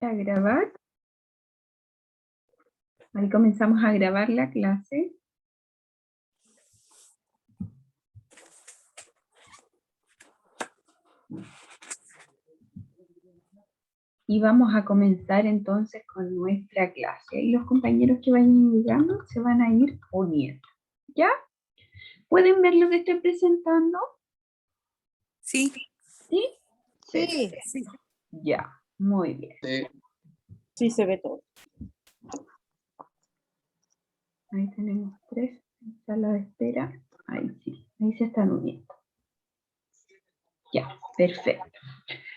a grabar. Ahí comenzamos a grabar la clase. Y vamos a comenzar entonces con nuestra clase. Y los compañeros que vayan llegando se van a ir uniendo. ¿Ya? ¿Pueden ver lo que estoy presentando? Sí. ¿Sí? Sí, sí. Ya, muy bien. Sí se ve todo. Ahí tenemos 3 en sala de espera. Ahí sí, ahí se están uniendo. Ya, perfecto.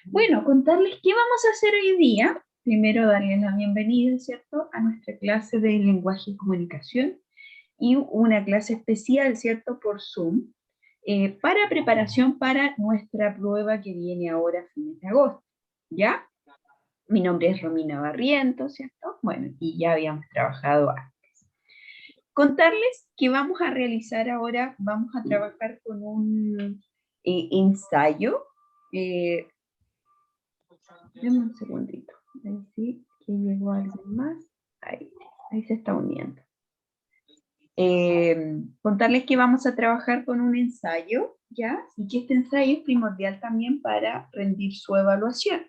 Bueno, contarles qué vamos a hacer hoy día. Primero darles la bienvenida, ¿cierto?, a nuestra clase de lenguaje y comunicación y una clase especial, ¿cierto?, por Zoom, para preparación para nuestra prueba que viene ahora a fines de agosto, ¿ya? Mi nombre es Romina Barrientos, ¿cierto? Bueno, y ya habíamos trabajado antes. Contarles que vamos a realizar ahora, vamos a trabajar con un ensayo. Deme un segundito. Ahí sí, que llegó alguien más. Ahí se está uniendo. Contarles que vamos a trabajar con un ensayo, ¿ya? Y que este ensayo es primordial también para rendir su evaluación.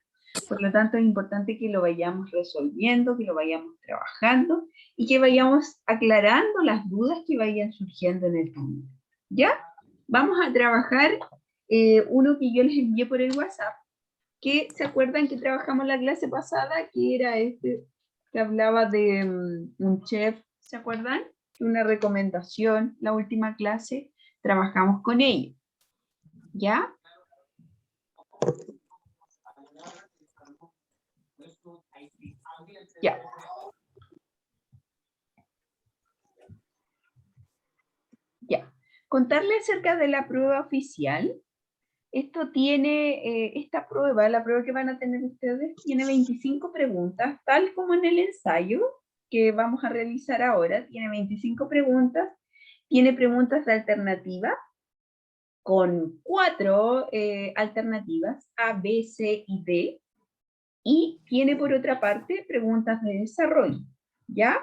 Por lo tanto, es importante que lo vayamos resolviendo, que lo vayamos trabajando y que vayamos aclarando las dudas que vayan surgiendo en el camino. ¿Ya? Vamos a trabajar uno que yo les envié por el WhatsApp, que se acuerdan que trabajamos la clase pasada, que era este, que hablaba de un chef, ¿se acuerdan? Una recomendación, la última clase, trabajamos con ello. ¿Ya? Ya. Ya. Contarles acerca de la prueba oficial. Esto tiene, esta prueba, la prueba que van a tener ustedes, tiene 25 preguntas, tal como en el ensayo que vamos a realizar ahora. Tiene 25 preguntas, tiene preguntas de alternativa, con 4 alternativas, A, B, C y D, y tiene por otra parte preguntas de desarrollo, ¿ya?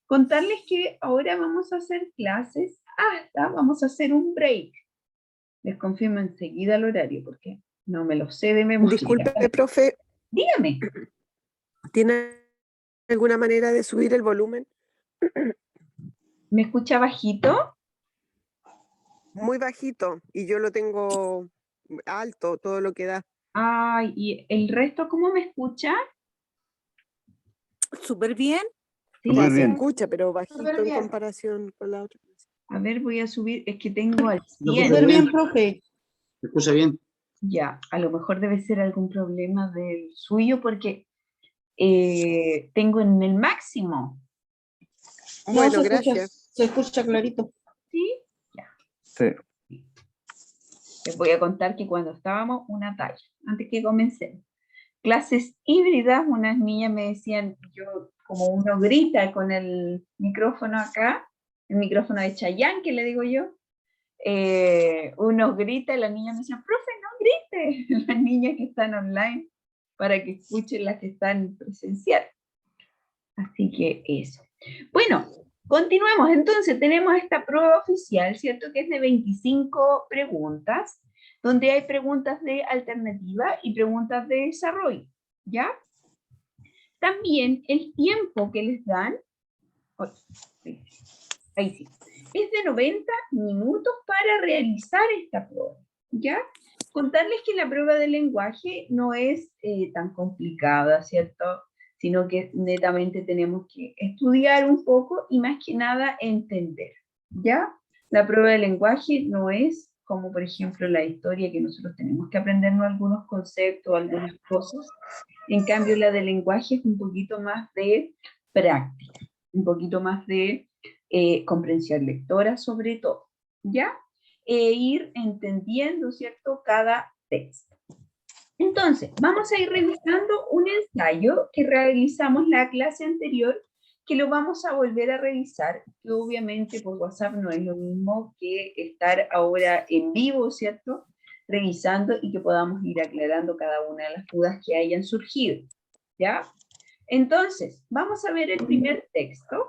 Contarles que ahora vamos a hacer clases vamos a hacer un break. Les confirmo enseguida el horario porque no me lo sé de memoria. Disculpe, profe. Dígame. ¿Tiene alguna manera de subir el volumen? ¿Me escucha bajito? Muy bajito, y yo lo tengo alto, todo lo que da. Ay, ¿y el resto cómo me escucha? Súper bien. Sí, Ya sí. se escucha, pero bajito en bien. comparación con la otra. A ver, voy a subir, es que tengo al ¿Me 100. escucha bien, profe. ¿Me escucha bien? Ya, a lo mejor debe ser algún problema del suyo porque tengo en el máximo. Bueno, gracias. Se escucha clarito. ¿Sí? Ya. Sí. Les voy a contar que cuando estábamos, una talla, antes que comencemos. Clases híbridas, unas niñas me decían, yo, como uno grita con el micrófono acá, el micrófono de Chayanne, que le digo yo, uno grita y las niñas me decían, profe, no grite, las niñas que están online, para que escuchen las que están presencial. Así que eso. Bueno, continuemos. Entonces, tenemos esta prueba oficial, ¿cierto? Que es de 25 preguntas, donde hay preguntas de alternativa y preguntas de desarrollo, ¿ya? También el tiempo que les dan, ahí sí, es de 90 minutos para realizar esta prueba, ¿ya? Contarles que la prueba de lenguaje no es tan complicada, ¿cierto? Sino que netamente tenemos que estudiar un poco y más que nada entender, ¿ya? La prueba de lenguaje no es como por ejemplo la historia, que nosotros tenemos que aprendernos algunos conceptos, algunas cosas. En cambio la de lenguaje es un poquito más de práctica, un poquito más de comprensión lectora sobre todo, ¿ya? Ir entendiendo, ¿cierto?, cada texto. Entonces, vamos a ir revisando un ensayo que realizamos la clase anterior, que lo vamos a volver a revisar, que obviamente por WhatsApp no es lo mismo que estar ahora en vivo, ¿cierto?, revisando y que podamos ir aclarando cada una de las dudas que hayan surgido, ¿Ya? Entonces, vamos a ver el primer texto,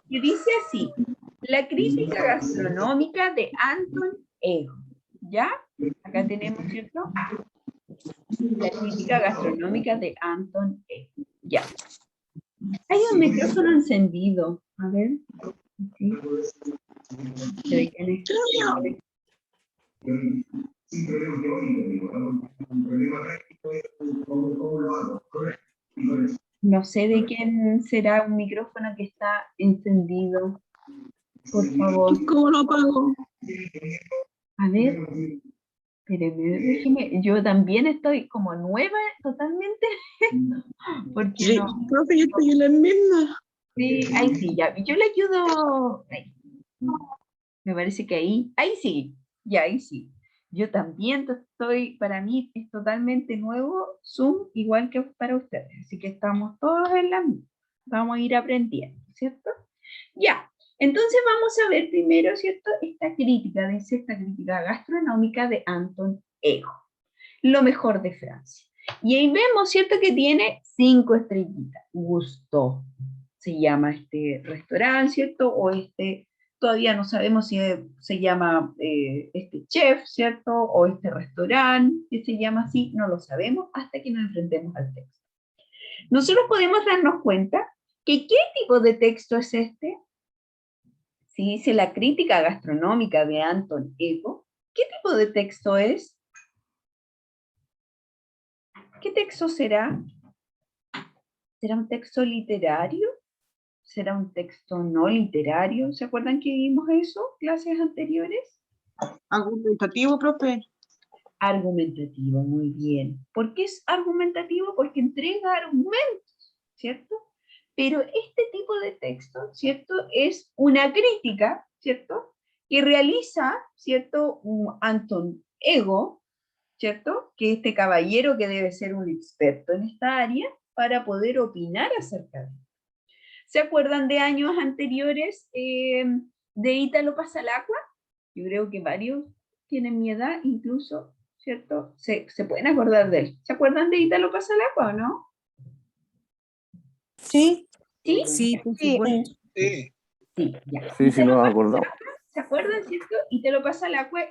que dice así: la crítica gastronómica de Anton Ego. ¿Ya? Acá tenemos, ¿cierto? La crítica gastronómica de Anton Ego. Ya. Hay un micrófono encendido. A ver. ¿Sí? ¿Se ve quién es? No sé de quién será un micrófono que está encendido. Por favor. ¿Cómo lo apago? A ver. Espéreme, déjeme. Yo también estoy como nueva totalmente. Porque Sí, no. profe, yo estoy en la misma. Sí, ahí sí, ya. Yo le ayudo. Ahí. Me parece que ahí sí. Ya, ahí sí. Yo también estoy, para mí es totalmente nuevo Zoom, igual que para ustedes. Así que estamos todos en la misma. Vamos a ir aprendiendo, ¿cierto? Ya. Entonces vamos a ver primero, ¿cierto? Esta crítica gastronómica de Anton Ego. Lo mejor de Francia. Y ahí vemos, ¿cierto? Que tiene 5 estrellitas. Gusto se llama este restaurante, ¿cierto? O todavía no sabemos si se llama este chef, ¿cierto? O este restaurante, que se llama así, no lo sabemos hasta que nos enfrentemos al texto. Nosotros podemos darnos cuenta que ¿qué tipo de texto es este? Si dice la crítica gastronómica de Anton Ego, ¿qué tipo de texto es? ¿Qué texto será? ¿Será un texto literario? ¿Será un texto no literario? ¿Se acuerdan que vimos eso clases anteriores? Argumentativo, profe. Argumentativo, muy bien. ¿Por qué es argumentativo? Porque entrega argumentos, ¿cierto? Pero este tipo de texto, ¿cierto? Es una crítica, ¿cierto? Que realiza, ¿cierto? Un Anton Ego, ¿cierto? Que este caballero que debe ser un experto en esta área para poder opinar acerca de él. ¿Se acuerdan de años anteriores de Ítalo Pasalacqua? Yo creo que varios tienen mi edad, incluso, ¿cierto? Se pueden acordar de él. ¿Se acuerdan de Ítalo Pasalacqua o no? Sí. ¿Sí? Sí, por supuesto. Sí. Sí, ya. Sí, sí, nos acordamos. ¿Se acuerdan, cierto? Ítalo Pasalacqua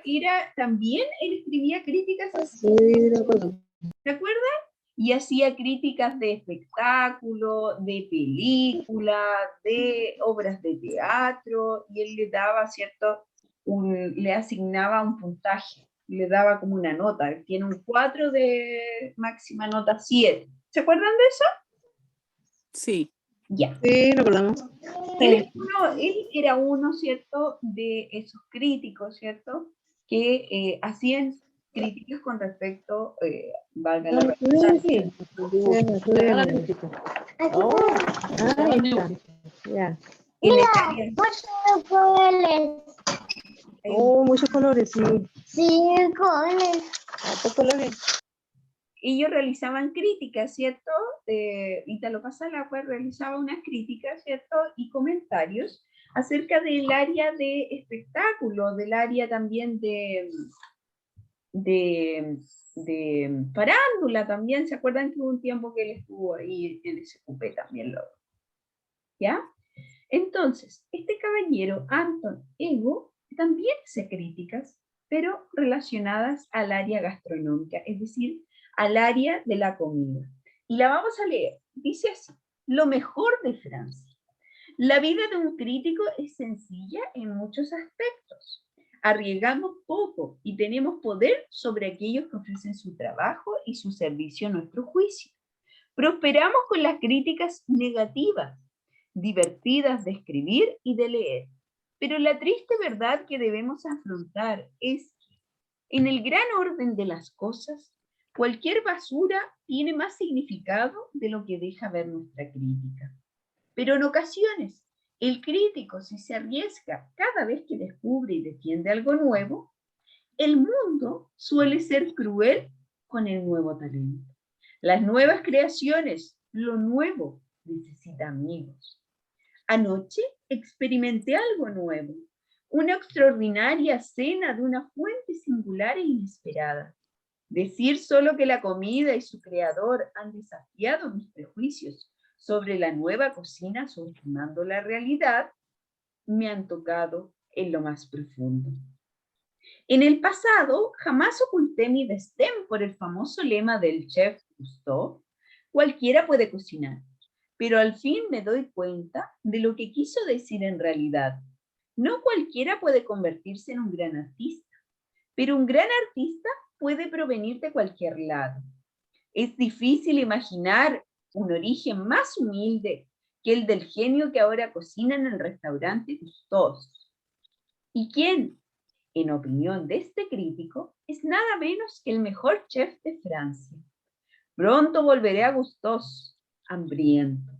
también él escribía críticas. Sí, de acuerdo. ¿Se acuerdan? Y hacía críticas de espectáculo, de película, de obras de teatro, y él le daba, ¿cierto? Le asignaba un puntaje, le daba como una nota. Él tiene un 4 de máxima nota 7. ¿Se acuerdan de eso? Sí. Ya. Sí, lo acordamos. Él era uno, ¿cierto?, de esos críticos, ¿cierto?, que hacían críticas con respecto, valga la redundancia. En el área. Muchos colores, sí. Sí, colores. Hartos colores. Ellos realizaban críticas, ¿cierto? Ítalo Pasalacqua realizaba unas críticas, ¿cierto? Y comentarios acerca del área de espectáculo, del área también de farándula también. ¿Se acuerdan que hubo un tiempo que él estuvo ahí en SQP también? ¿Ya? Entonces, este caballero, Anton Ego, también hace críticas, pero relacionadas al área gastronómica, es decir, al área de la comida. Y la vamos a leer. Dice así: lo mejor de Francia. La vida de un crítico es sencilla en muchos aspectos. Arriesgamos poco y tenemos poder sobre aquellos que ofrecen su trabajo y su servicio a nuestro juicio. Prosperamos con las críticas negativas, divertidas de escribir y de leer. Pero la triste verdad que debemos afrontar es que, en el gran orden de las cosas, cualquier basura tiene más significado de lo que deja ver nuestra crítica. Pero en ocasiones, el crítico, si se arriesga cada vez que descubre y defiende algo nuevo, el mundo suele ser cruel con el nuevo talento. Las nuevas creaciones, lo nuevo, necesita amigos. Anoche experimenté algo nuevo, una extraordinaria cena de una fuente singular e inesperada. Decir solo que la comida y su creador han desafiado mis prejuicios sobre la nueva cocina, subestimando la realidad, me han tocado en lo más profundo. En el pasado, jamás oculté mi desdén por el famoso lema del chef Gusteau: cualquiera puede cocinar, pero al fin me doy cuenta de lo que quiso decir en realidad. No cualquiera puede convertirse en un gran artista, pero un gran artista puede provenir de cualquier lado. Es difícil imaginar un origen más humilde que el del genio que ahora cocina en el restaurante Gusteau. ¿Y quién, en opinión de este crítico, es nada menos que el mejor chef de Francia? Pronto volveré a Gusteau, hambriento.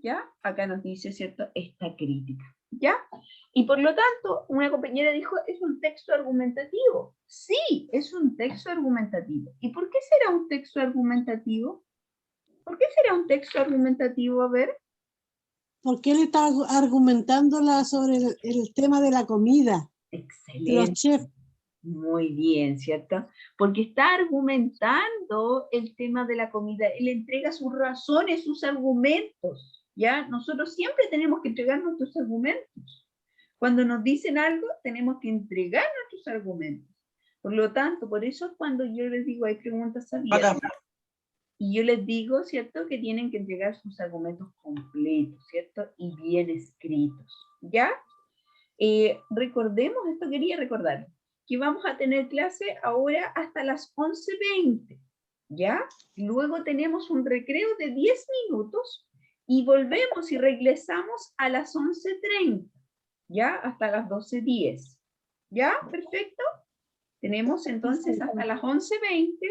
¿Ya? Acá nos dice, ¿cierto?, esta crítica. ¿Ya? Y por lo tanto, una compañera dijo, es un texto argumentativo. Sí, es un texto argumentativo. ¿Y por qué será un texto argumentativo? ¿Por qué será un texto argumentativo? A ver. Porque él está argumentándola sobre el tema de la comida. Excelente. Los chefs. Muy bien, ¿cierto? Porque está argumentando el tema de la comida. Él entrega sus razones, sus argumentos, ¿ya? Nosotros siempre tenemos que entregar nuestros argumentos. Cuando nos dicen algo, tenemos que entregar nuestros argumentos. Por lo tanto, por eso es cuando yo les digo, hay preguntas abiertas. Y yo les digo, ¿cierto?, que tienen que entregar sus argumentos completos, ¿cierto? Y bien escritos, ¿ya? Recordemos, esto quería recordar, que vamos a tener clase ahora hasta las 11:20, ¿ya? Luego tenemos un recreo de 10 minutos y volvemos y regresamos a las 11:30, ¿ya? Hasta las 12:10, ¿ya? ¿Perfecto? Tenemos entonces hasta las 11:20,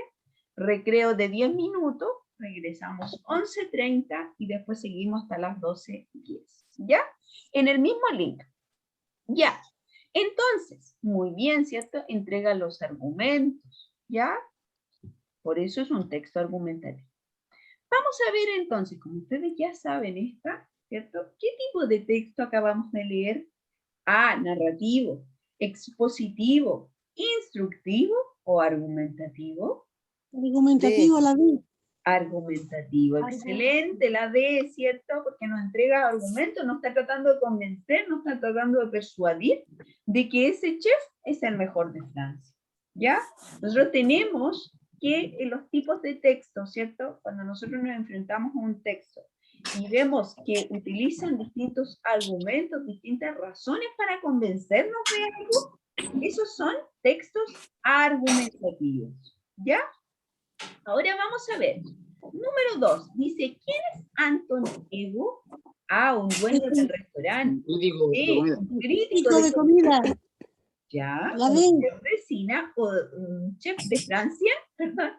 recreo de 10 minutos, regresamos 11:30 y después seguimos hasta las 12:10, ¿ya? En el mismo link. Ya, entonces, muy bien, ¿cierto? Entrega los argumentos, ¿ya? Por eso es un texto argumentativo. Vamos a ver entonces, como ustedes ya saben esta, ¿cierto? ¿Qué tipo de texto acabamos de leer? Narrativo, expositivo, instructivo o argumentativo. Argumentativo, la vi. Argumentativo, excelente, la D, ¿cierto? Porque nos entrega argumentos, nos está tratando de convencer, nos está tratando de persuadir de que ese chef es el mejor de Francia, ¿ya? Nosotros tenemos que en los tipos de texto, ¿cierto? Cuando nosotros nos enfrentamos a un texto y vemos que utilizan distintos argumentos, distintas razones para convencernos de algo, esos son textos argumentativos, ¿ya? Ahora vamos a ver. Número 2. Dice, ¿quién es Anton Ego? Un dueño del restaurante. Un crítico de comida. Ya, La un vi. chef de cine o un chef de Francia, perdón,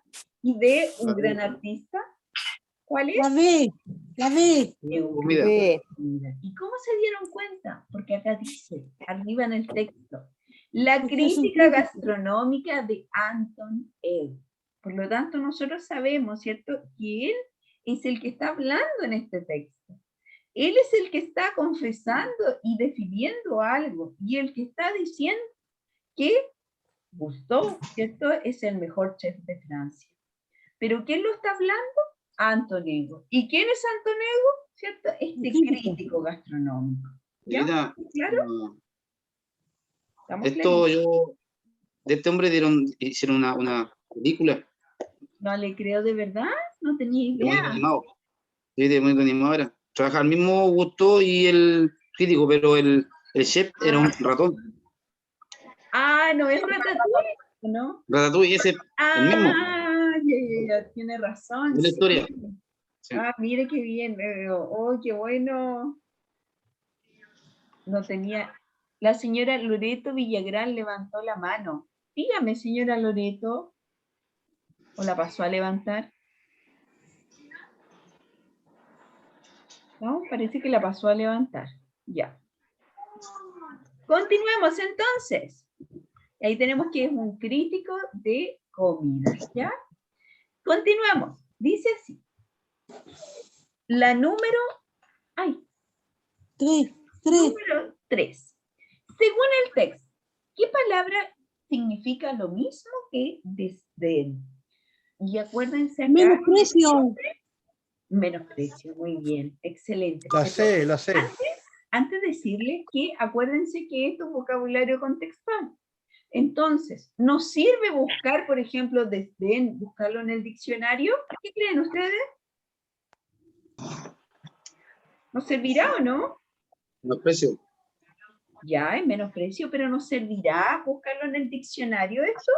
y de un gran artista. ¿Cuál es? La vi. La vi. Comida. ¿Y cómo se dieron cuenta? Porque acá dice, arriba en el texto, la crítica gastronómica de Anton Ego. Por lo tanto, nosotros sabemos, ¿cierto?, que él es el que está hablando en este texto. Él es el que está confesando y definiendo algo, y el que está diciendo que Gusteau, ¿cierto?, es el mejor chef de Francia. ¿Pero quién lo está hablando? Anton Ego. ¿Y quién es Anton Ego? ¿Cierto? Este crítico gastronómico. ¿Ya? ¿Claro? Esto yo, de este hombre hicieron una película. No le creo, de verdad, no tenía De muy idea. animado. Sí, de muy animado era. Trabaja el mismo Gusteau y el crítico, pero el chef era un ratón. No es Ratatouille, ¿no? Ratatouille, ese el mismo. Ya, tiene razón. Es la historia. Sí. Mire qué bien. Qué bueno. No tenía. La señora Loreto Villagrán levantó la mano. Dígame, señora Loreto. ¿O la pasó a levantar? No, parece que la pasó a levantar. Ya. Continuemos entonces. Ahí tenemos que es un crítico de comida, ¿ya? Continuamos. Dice así. La número... Número 3. Según el texto, ¿qué palabra significa lo mismo que desdén? Y acuérdense acá. Menosprecio. Menosprecio, muy bien, excelente. La sé, la sé. Antes de decirles que acuérdense que esto es vocabulario contextual. Entonces, ¿nos sirve buscar, por ejemplo, desdén, buscarlo en el diccionario? ¿Qué creen ustedes? ¿Nos servirá o no? Menosprecio. Ya, es menosprecio, pero ¿nos servirá buscarlo en el diccionario esto?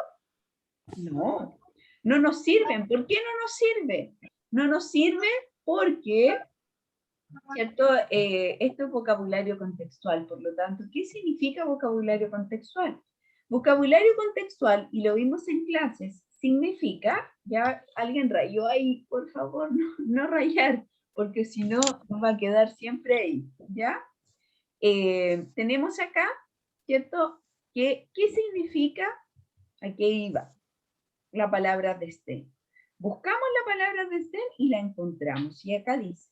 No, no nos sirven. ¿Por qué no nos sirve? No nos sirve porque, ¿cierto? Esto es vocabulario contextual, por lo tanto, ¿qué significa vocabulario contextual? Vocabulario contextual, y lo vimos en clases, significa, ya alguien rayó ahí, por favor, no rayar, porque si no, va a quedar siempre ahí, ¿ya? Tenemos acá, ¿cierto? ¿Qué significa? Aquí iba la palabra desdén. Buscamos la palabra desdén y la encontramos, y acá dice,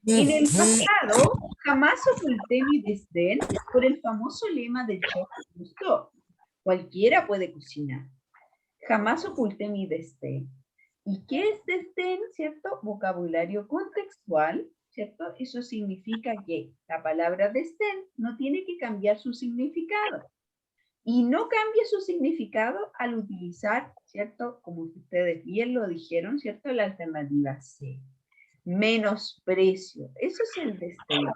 en el pasado jamás oculté mi desdén por el famoso lema del chef Gusteau. Cualquiera puede cocinar. Jamás oculté mi desdén. ¿Y qué es desdén, cierto? Vocabulario contextual, ¿cierto? Eso significa que la palabra desdén no tiene que cambiar su significado. Y no cambia su significado al utilizar, ¿cierto? Como ustedes bien lo dijeron, ¿cierto? La alternativa C. Menosprecio. Eso es el desdén.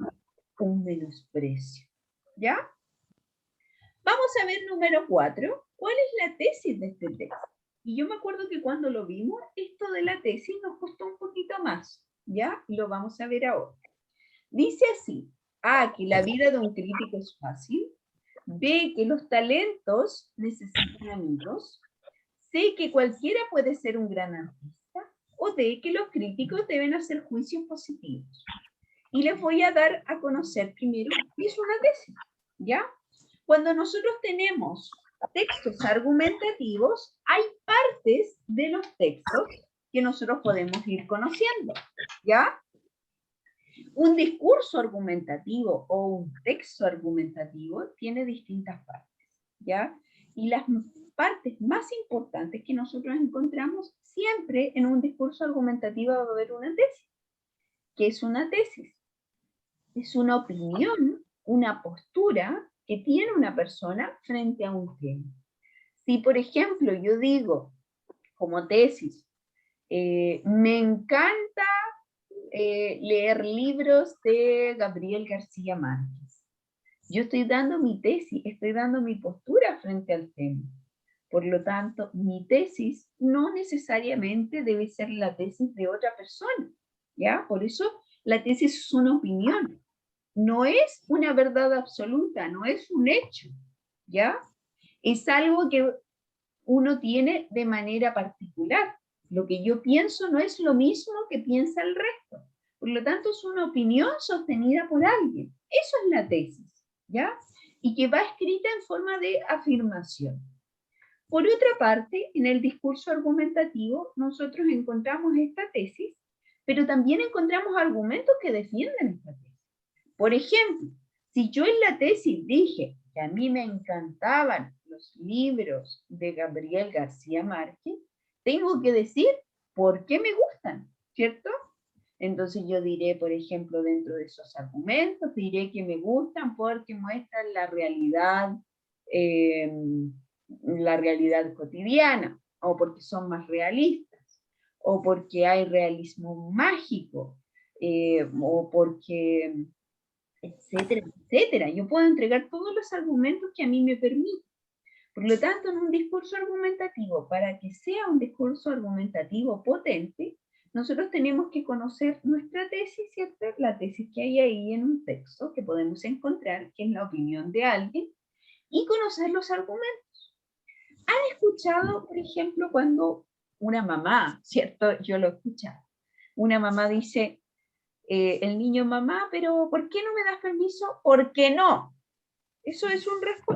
Un menosprecio. ¿Ya? Vamos a ver número 4. ¿Cuál es la tesis de este texto? Y yo me acuerdo que cuando lo vimos, esto de la tesis nos costó un poquito más. ¿Ya? Y lo vamos a ver ahora. Dice así. A, que la vida de un crítico es fácil. B, que los talentos necesitan amigos. C, que cualquiera puede ser un gran artista. O D, que los críticos deben hacer juicios positivos. Y les voy a dar a conocer primero qué es una tesis, ¿ya? Cuando nosotros tenemos textos argumentativos, hay partes de los textos que nosotros podemos ir conociendo, ¿ya? Un discurso argumentativo o un texto argumentativo tiene distintas partes, ¿ya? Y las partes más importantes que nosotros encontramos siempre en un discurso argumentativo va a haber una tesis. ¿Qué es una tesis? Es una opinión, una postura que tiene una persona frente a un tema. Si, por ejemplo, yo digo como tesis, me encanta leer libros de Gabriel García Márquez. Yo estoy dando mi tesis, estoy dando mi postura frente al tema. Por lo tanto, mi tesis no necesariamente debe ser la tesis de otra persona, ¿ya? Por eso la tesis es una opinión. No es una verdad absoluta, no es un hecho, ¿ya? Es algo que uno tiene de manera particular. Lo que yo pienso no es lo mismo que piensa el resto. Por lo tanto, es una opinión sostenida por alguien. Eso es la tesis, ¿ya? Y que va escrita en forma de afirmación. Por otra parte, en el discurso argumentativo, nosotros encontramos esta tesis, pero también encontramos argumentos que defienden esta tesis. Por ejemplo, si yo en la tesis dije que a mí me encantaban los libros de Gabriel García Márquez, tengo que decir por qué me gustan, ¿cierto? Entonces yo diré, por ejemplo, dentro de esos argumentos, diré que me gustan porque muestran la realidad cotidiana, o porque son más realistas, o porque hay realismo mágico, o porque, etcétera, etcétera. Yo puedo entregar todos los argumentos que a mí me permiten. Por lo tanto, en un discurso argumentativo, para que sea un discurso argumentativo potente, nosotros tenemos que conocer nuestra tesis, ¿cierto? La tesis que hay ahí en un texto, que podemos encontrar, que es la opinión de alguien, y conocer los argumentos. ¿Han escuchado, por ejemplo, cuando una mamá, ¿cierto? Yo lo he escuchado. Una mamá dice, el niño, mamá, pero ¿por qué no me das permiso? ¿Por qué no? ¿Eso es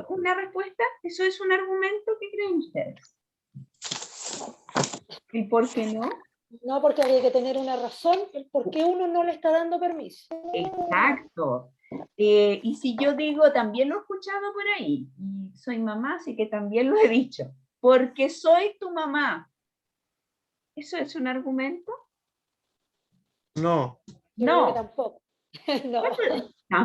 una respuesta? ¿Eso es un argumento? ¿Qué creen ustedes? ¿Y por qué no? No, porque habría que tener una razón, el por qué uno no le está dando permiso. Exacto. Y si yo digo, también lo he escuchado por ahí, y soy mamá, así que también lo he dicho, porque soy tu mamá. ¿Eso es un argumento? No, Yo creo que No. tampoco. No.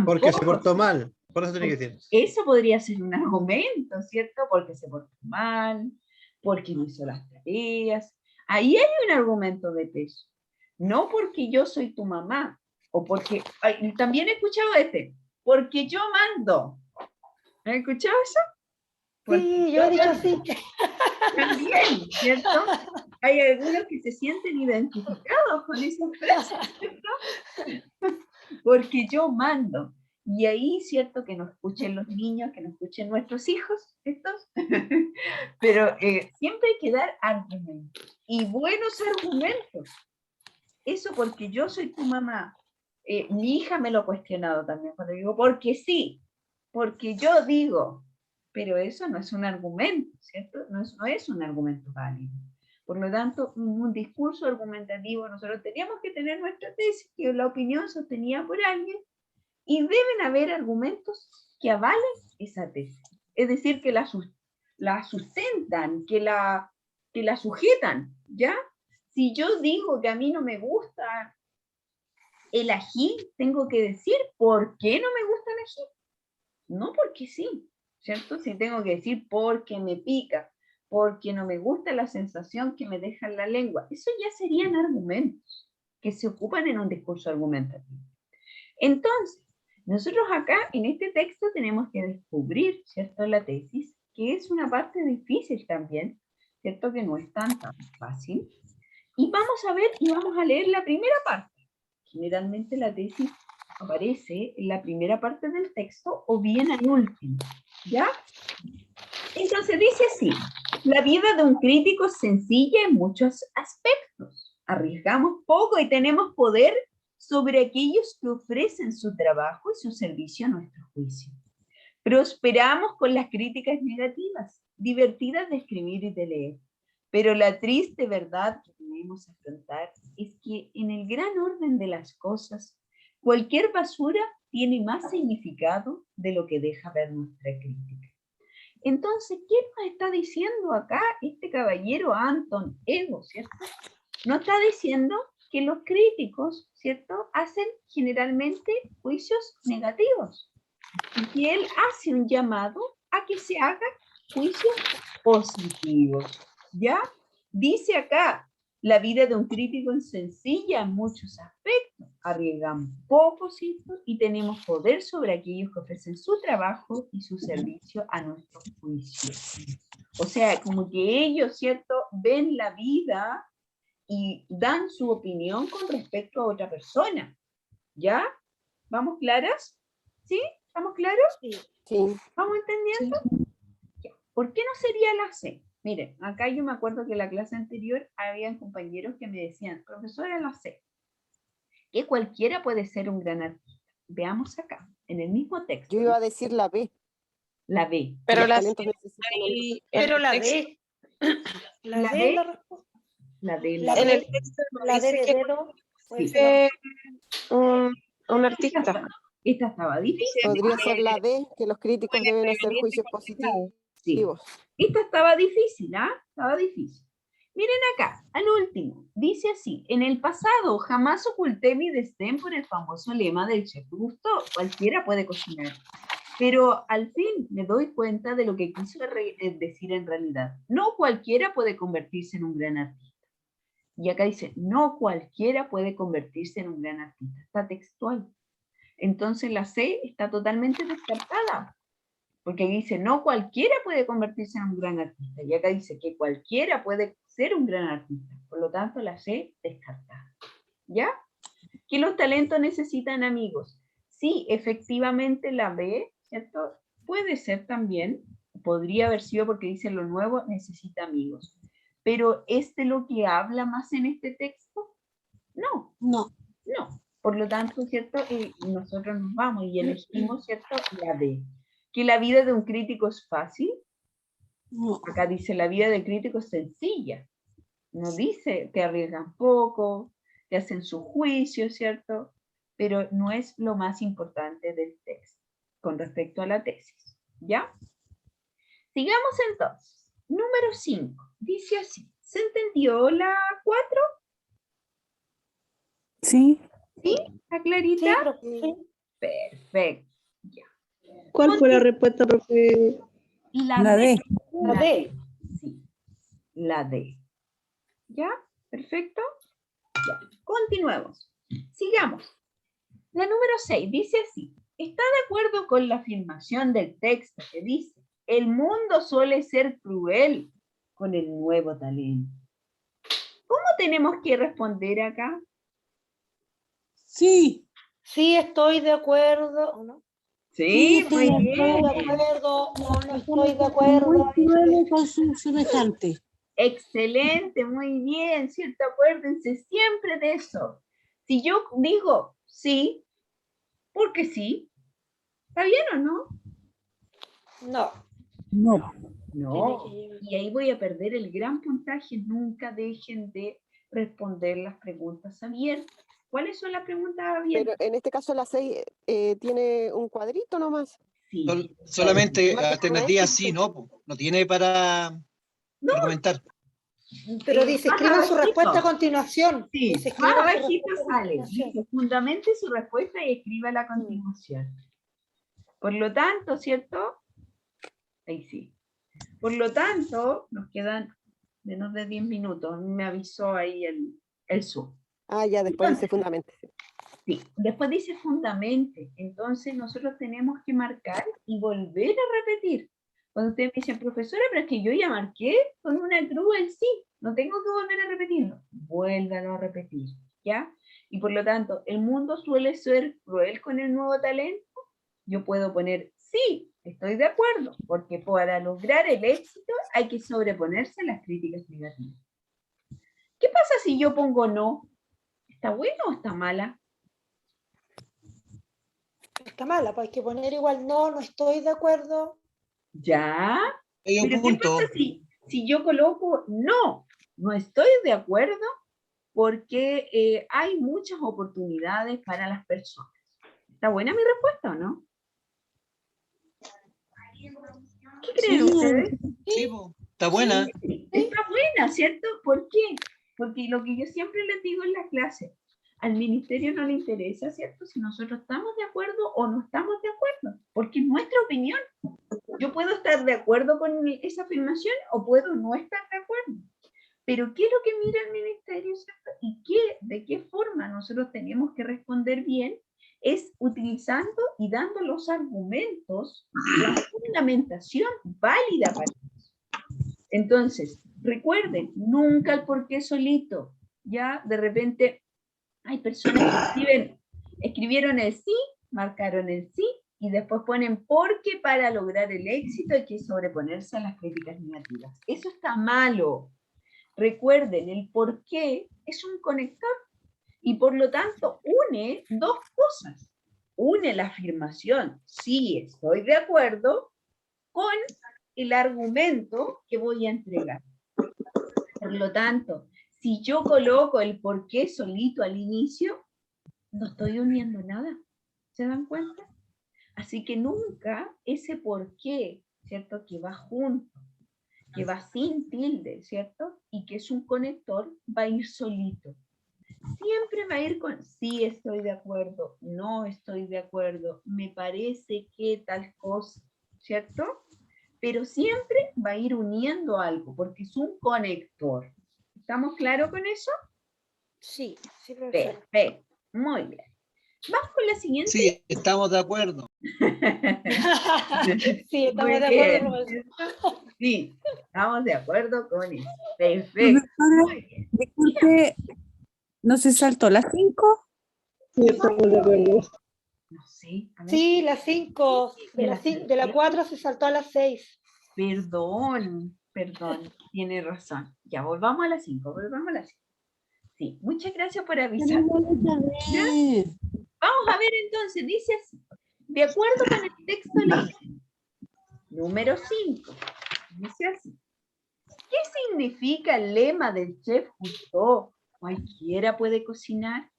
porque se Tampoco. portó mal. Por eso tiene que decir. Eso podría ser un argumento, ¿cierto? Porque se portó mal, porque no hizo las tareas. Ahí hay un argumento de peso. No porque yo soy tu mamá, o porque... ay, también he escuchado porque yo mando. ¿Has escuchado eso? Sí, yo he dicho así. También, ¿cierto? Hay algunos que se sienten identificados con esa frase, ¿cierto? Porque yo mando. Y ahí, cierto, que nos escuchen los niños, que nos escuchen nuestros hijos, estos. Pero siempre hay que dar argumentos. Y buenos argumentos. Eso porque yo soy tu mamá. Mi hija me lo ha cuestionado también cuando digo, porque sí, porque yo digo. Pero eso no es un argumento, ¿cierto? No es un argumento válido. Por lo tanto, un discurso argumentativo, nosotros teníamos que tener nuestra tesis, que la opinión sostenida por alguien, y deben haber argumentos que avalen esa tesis. Es decir, que la sustentan, que la sujetan, ¿ya? Si yo digo que a mí no me gusta el ají, tengo que decir por qué no me gusta el ají. No porque sí, ¿cierto? Si tengo que decir porque me pica, porque no me gusta la sensación que me deja en la lengua. Eso ya serían argumentos que se ocupan en un discurso argumentativo. Entonces, nosotros acá en este texto tenemos que descubrir, ¿cierto? La tesis, que es una parte difícil también, ¿cierto? Que no es tan fácil. Y vamos a ver y vamos a leer la primera parte. Generalmente la tesis aparece en la primera parte del texto o bien al último, ¿ya? Entonces dice así: la vida de un crítico es sencilla en muchos aspectos. Arriesgamos poco y tenemos poder sobre aquellos que ofrecen su trabajo y su servicio a nuestro juicio. Prosperamos con las críticas negativas, divertidas de escribir y de leer. Pero la triste verdad que debemos afrontar es que en el gran orden de las cosas, cualquier basura tiene más significado de lo que deja ver nuestra crítica. Entonces, ¿qué nos está diciendo acá este caballero Anton Ego, ¿cierto? Nos está diciendo que los críticos, ¿cierto?, hacen generalmente juicios negativos. Y que él hace un llamado a que se hagan juicios positivos. ¿Ya? Dice acá, la vida de un crítico es sencilla en muchos aspectos. Arriesgamos poco, ¿cierto? Y tenemos poder sobre aquellos que ofrecen su trabajo y su servicio a nuestro juicio. O sea, como que ellos, ¿cierto?, ven la vida y dan su opinión con respecto a otra persona. ¿Ya? ¿Vamos claras? ¿Sí? ¿Estamos claros? Sí. Sí. ¿Vamos entendiendo? Sí. ¿Por qué no sería la C? Miren, acá yo me acuerdo que en la clase anterior habían compañeros que me decían, profesora, la C, que cualquiera puede ser un gran artista. Veamos acá, en el mismo texto. Yo iba a decir la B. La B. Pero Los la talentos necesitan Pero la texto, D. La ¿La D D? es la respuesta. La D. La en D. el texto no La D dice de que dedo. Puede puede ser la ser un artista. Esta estaba difícil. Podría ser la D, que los críticos deben hacer juicios positivos. Sí. Esta estaba difícil, ¿ah? Estaba difícil. Miren acá, al último, dice así: en el pasado jamás oculté mi desdén por el famoso lema del chef Gusteau, cualquiera puede cocinar. Pero al fin me doy cuenta de lo que quiso decir en realidad. No cualquiera puede convertirse en un gran artista. Y acá dice, no cualquiera puede convertirse en un gran artista. Está textual. Entonces la C está totalmente descartada. Porque aquí dice, no cualquiera puede convertirse en un gran artista. Y acá dice que cualquiera puede ser un gran artista. Por lo tanto, la C descartada. ¿Ya? Que los talentos necesitan amigos. Sí, efectivamente la B, ¿cierto? Puede ser también, podría haber sido porque dice lo nuevo necesita amigos. Pero ¿es de lo que habla más en este texto? No. No. No. Por lo tanto, ¿cierto? Nosotros nos vamos y elegimos, ¿cierto? La D. ¿Que la vida de un crítico es fácil? No. Acá dice la vida del crítico es sencilla. No dice que arriesgan poco, que hacen su juicio, ¿cierto? Pero no es lo más importante del texto con respecto a la tesis. ¿Ya? Sigamos entonces. Número 5. Dice así. ¿Se entendió la 4? Sí. ¿Sí? ¿Está Sí, clarita? profe, sí. Perfecto. Ya. ¿Cuál fue la respuesta, profe? La D. La D. Sí, la D. ¿Ya? Perfecto. Ya. Continuemos. Sigamos. La número 6 dice así. ¿Está de acuerdo con la afirmación del texto que dice, el mundo suele ser cruel con el nuevo talento? ¿Cómo tenemos que responder acá? Sí, Sí, estoy de acuerdo. ¿O no? sí, Sí, estoy muy de Estoy de bien. acuerdo o no estoy de muy acuerdo. cruel con su semejante. Excelente, muy bien, ¿cierto? Acuérdense siempre de eso. Si yo digo sí, porque sí, ¿está bien o no? No. No. No, Tiene que- y ahí voy a perder el gran puntaje. Nunca dejen de responder las preguntas abiertas. ¿Cuáles son las preguntas Pero abiertas? en este caso la 6 tiene un cuadrito nomás. Sí. Solamente Marca alternativa cruel. sí, no, po. No tiene para No, argumentar. Pero dice, más escriban su abajito. respuesta a continuación. Sí, Dice, más escriban su abajito respuesta a sale. continuación. Dice, fundamente su respuesta y escríbala a continuación. Por lo tanto, ¿cierto? Ahí sí. Por lo tanto, nos quedan menos de 10 minutos. Me avisó ahí el Zoom. Ah, ya, después dice Entonces, fundamente. sí, después dice fundamente. Entonces nosotros tenemos que marcar y volver a repetir. Cuando ustedes me dicen, profesora, pero es que yo ya marqué con una cruz el sí, no tengo que volver a repetirlo. Vuélvalo a repetir, ¿ya? Y por lo tanto, el mundo suele ser cruel con el nuevo talento. Yo puedo poner sí, estoy de acuerdo, porque para lograr el éxito hay que sobreponerse a las críticas negativas. ¿Qué pasa si yo pongo no? ¿Está buena o está mala? Está mala, pues hay que poner igual no estoy de acuerdo. Ya. Hay un Pero ¿qué punto. pasa si yo coloco no estoy de acuerdo porque hay muchas oportunidades para las personas? ¿Está buena mi respuesta o no? ¿Qué creen Sí, ustedes? Sí, po. Está buena. Está buena, ¿cierto? ¿Por qué? Porque lo que yo siempre les digo en la clase, al ministerio no le interesa, ¿cierto? Si nosotros estamos de acuerdo o no estamos de acuerdo, porque es nuestra opinión. Yo puedo estar de acuerdo con esa afirmación o puedo no estar de acuerdo. Pero ¿qué es lo que mira el ministerio, ¿cierto? Y de qué forma nosotros tenemos que responder bien es utilizando y dando los argumentos, la fundamentación válida para eso. Entonces, recuerden, nunca el porqué solito. Ya de repente hay personas que escribieron el sí, marcaron el sí, y después ponen porque para lograr el éxito hay que sobreponerse a las críticas negativas. Eso está malo. Recuerden, el por qué es un conector y por lo tanto une dos cosas. Une la afirmación, sí, estoy de acuerdo, con el argumento que voy a entregar. Por lo tanto, si yo coloco el por qué solito al inicio, no estoy uniendo nada. ¿Se dan cuenta? Así que nunca ese por qué, ¿cierto? Que va junto, que va sin tilde, ¿cierto? Y que es un conector, va a ir solito. Siempre va a ir con sí estoy de acuerdo, no estoy de acuerdo, me parece que tal cosa, ¿cierto? Pero siempre va a ir uniendo algo, porque es un conector. ¿Estamos claros con eso? Sí, sí, profesora. Perfecto, muy bien. Vamos con la siguiente. Sí, estamos de acuerdo. Sí, estamos Muy de bien. acuerdo, profesora. Sí, estamos de acuerdo con eso. Perfecto. Profesora, Muy bien. disculpe, ¿no se saltó las 5? Sí, estamos de acuerdo. No sé. A ver. Sí, las 5. De la 4 se saltó a las 6. Perdón, tiene razón. Ya, volvamos a las 5, Sí, muchas gracias por avisar. Vamos a ver entonces, dice así. De acuerdo con el texto leído, número 5, dice así. ¿Qué significa el lema del chef Cousteau? ¿Cualquiera puede cocinar?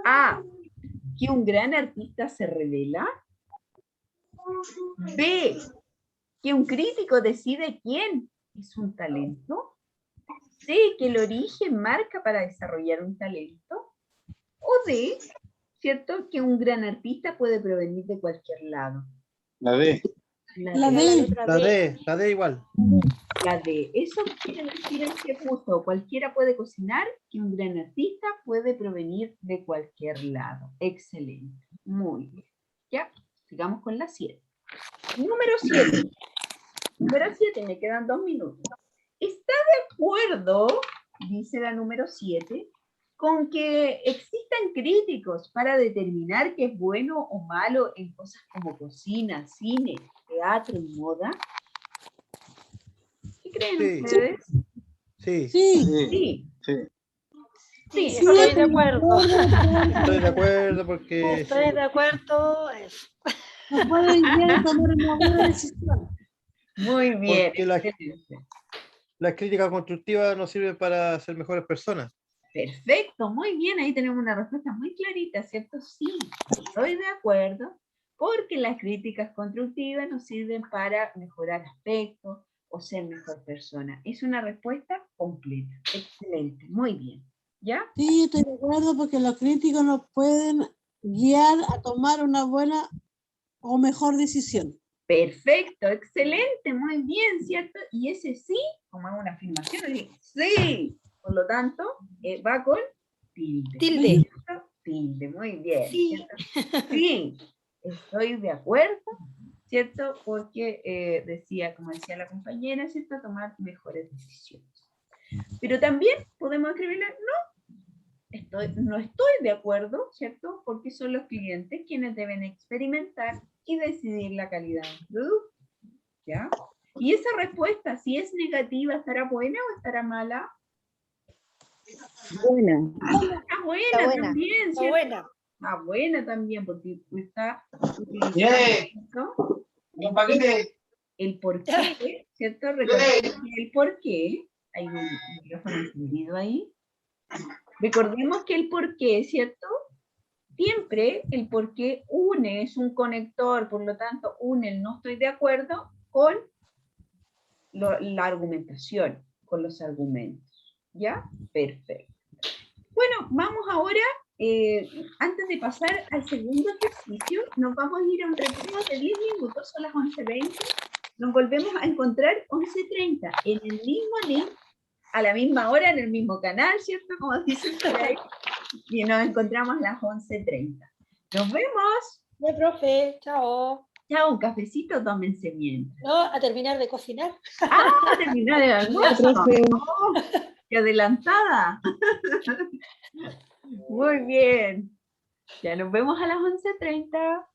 A, que un gran artista se revela. B, que un crítico decide quién es un talento. C, que el origen marca para desarrollar un talento. O D, ¿cierto? Que un gran artista puede provenir de cualquier lado. La D. La D. D. La D igual. La D. Eso quiere decir el que puso. Cualquiera puede cocinar, que un gran artista puede provenir de cualquier lado. Excelente. Muy bien. Ya, sigamos con la 7. Número 7. Número 7, me quedan 2 minutos. ¿Está de acuerdo, dice la número 7, con que existan críticos para determinar qué es bueno o malo en cosas como cocina, cine, teatro y moda? ¿Qué creen Sí. ustedes? Sí, Sí. Sí. Sí. Sí, Sí, estoy de acuerdo. estoy de acuerdo porque Estoy de acuerdo. Nos pueden guiar a tomar una buena decisión. Muy bien. Porque la- Excelente. las críticas constructivas nos sirven para ser mejores personas. Perfecto, muy bien, ahí tenemos una respuesta muy clarita, ¿cierto? Sí, estoy de acuerdo, porque las críticas constructivas nos sirven para mejorar aspectos o ser mejor persona. Es una respuesta completa, excelente, muy bien. ¿Ya? Sí, estoy de acuerdo porque los críticos nos pueden guiar a tomar una buena o mejor decisión. Perfecto, excelente, muy bien, ¿cierto? Y ese sí, como es una afirmación, es decir, sí, por lo tanto, va con tilde. Tilde. ¿Cierto? Tilde, muy bien. Sí. ¿Cierto? Sí, estoy de acuerdo, ¿cierto? Porque decía, como decía la compañera, ¿cierto? Tomar mejores decisiones. Pero también podemos escribirle, no estoy de acuerdo, ¿cierto? Porque son los clientes quienes deben experimentar y decidir la calidad del producto, ¿ya? Y esa respuesta, si es negativa, ¿estará buena o estará mala? Buena. Está buena, Está buena. también, Está ¿cierto? buena. Está buena también, porque está utilizando, ¡Yay! ¿cierto? Un paquete. El por qué, ¿cierto? Recordemos que el por qué, hay un micrófono encendido ahí. Recordemos que el por qué, ¿cierto? Siempre el por qué une, es un conector, por lo tanto, une el no estoy de acuerdo con la argumentación, con los argumentos. ¿Ya? Perfecto. Bueno, vamos ahora, antes de pasar al segundo ejercicio, nos vamos a ir a un retiro de 10 minutos, son las 11:20. Nos volvemos a encontrar 11:30 en el mismo link, a la misma hora, en el mismo canal, ¿cierto? Como dicen por ahí. Y nos encontramos a las 11:30. Nos vemos. Ya, profe, chao. Chao, un cafecito, tómense mientras. No, a terminar de cocinar. ¡Ah! Terminar el almuerzo. Profe. ¡Oh, qué adelantada! Muy bien. Ya nos vemos a las 11:30.